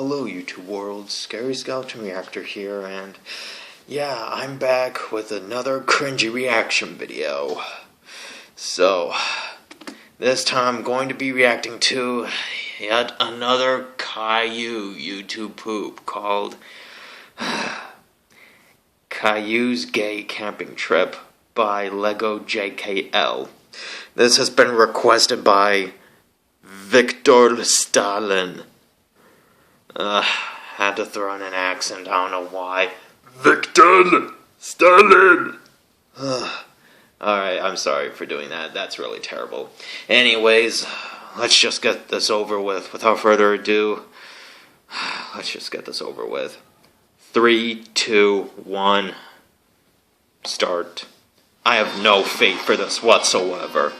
Hello YouTube world, Scary Skeleton Reactor here, and yeah, I'm back with another cringy reaction video. So, this time I'm going to be reacting to yet another Caillou YouTube poop called Caillou's Gay Camping Trip by Lego JKL. This has been requested by Victor Stalin. Had to throw in an accent, I don't know why. Victor Stalin! Alright, I'm sorry for doing that. That's really terrible. Anyways, let's just get this over with. Without further ado, let's just get this over with. 3, 2, 1, start. I have no faith for this whatsoever.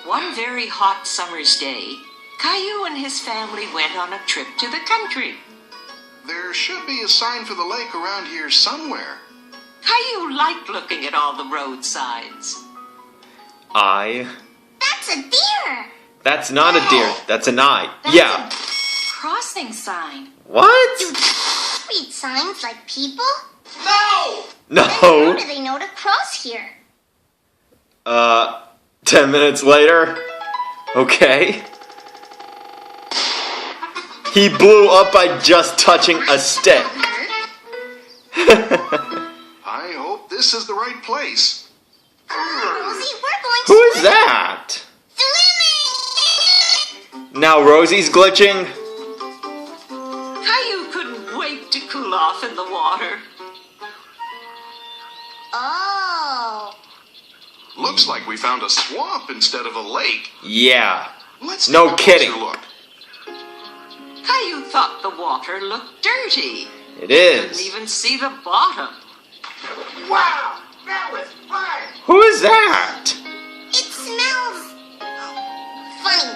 One very hot summer's day, Caillou and his family went on a trip to the country. There should be a sign for the lake around here somewhere. Caillou liked looking at all the roadsides. That's a deer! That's not a deer, that's an eye. That's Yeah. a crossing sign. What? Do deers read signs like people? No! Then how No. do they know to cross here? 10 minutes later? Okay. He blew up by just touching a stick. I hope this is the right place. Rosie, we're going Who is swimming. that? Swimming! Now Rosie's glitching? Caillou couldn't wait to cool off in the water. Oh. Looks like we found a swamp instead of a lake. Yeah. Let's No take a kidding. closer look. Caillou thought the water looked dirty. It Couldn't is. even see the bottom. Wow! That was fun! Who is that? It smells funny.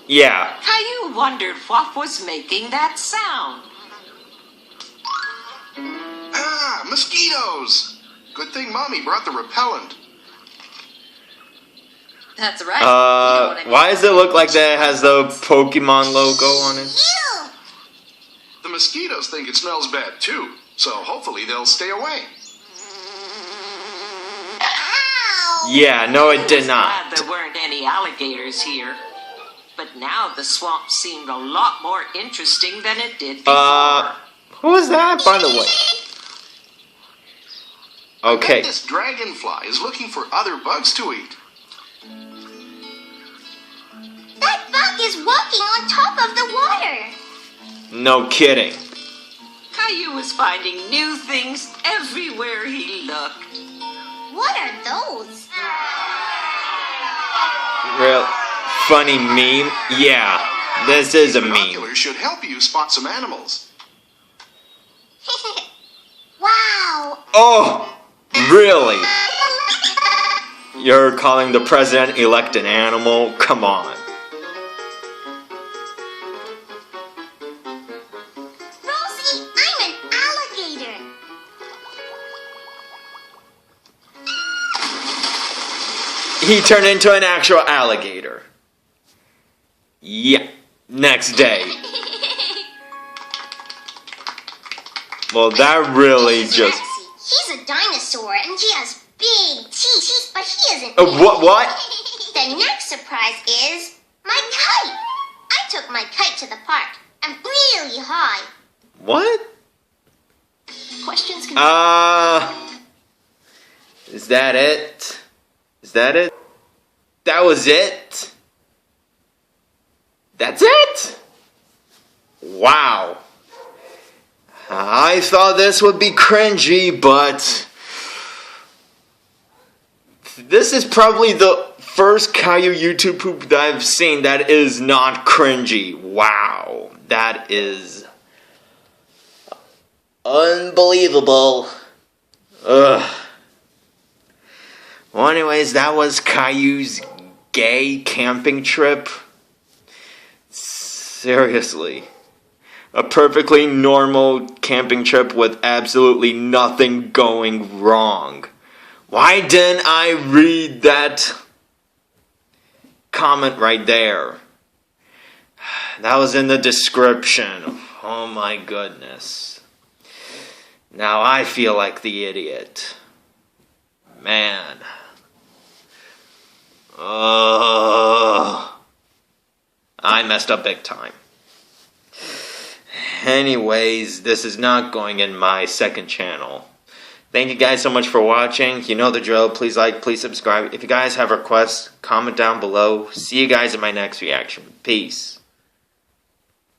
Yeah. Caillou wondered what was making that sound. Ah, mosquitoes! Good thing Mommy brought the repellent. That's right. Why does it look like that has the Pokemon logo on it? Ew! The mosquitoes think it smells bad too, so hopefully they'll stay away. Ow! Yeah, no it did Glad not. there weren't any alligators here. But now the swamp seemed a lot more interesting than it did before. Who is that, by the way? I Okay. bet this dragonfly is looking for other bugs to eat. That bug is walking on top of the water. No kidding. Caillou was finding new things everywhere he looked. What are those? Real funny meme? Yeah, this is a meme. Binoculars should help you spot some animals. Wow. Oh, really? You're calling the president-elect an animal? Come on. Rosie, I'm an alligator. He turned into an actual alligator. Yeah, next day. Well, that really This is just... Rexy. He's a dinosaur and he has big teeth, but he isn't. What? The next surprise is my kite. I took my kite to the park. I'm really high. What? Questions can Is that it? Is that it? That was it? That's it? Wow. I thought this would be cringy, but this is probably the first Caillou YouTube poop that I've seen that is not cringy. Wow. That is unbelievable. Ugh. Well, anyways, that was Caillou's gay camping trip. Seriously. A perfectly normal camping trip with absolutely nothing going wrong. Why didn't I read that comment right there? That was in the description. Oh my goodness. Now I feel like the idiot. Man. I messed up big time. Anyways, this is not going in my second channel. Thank you guys so much for watching. You know the drill. Please like, please subscribe. If you guys have requests, comment down below. See you guys in my next reaction. Peace.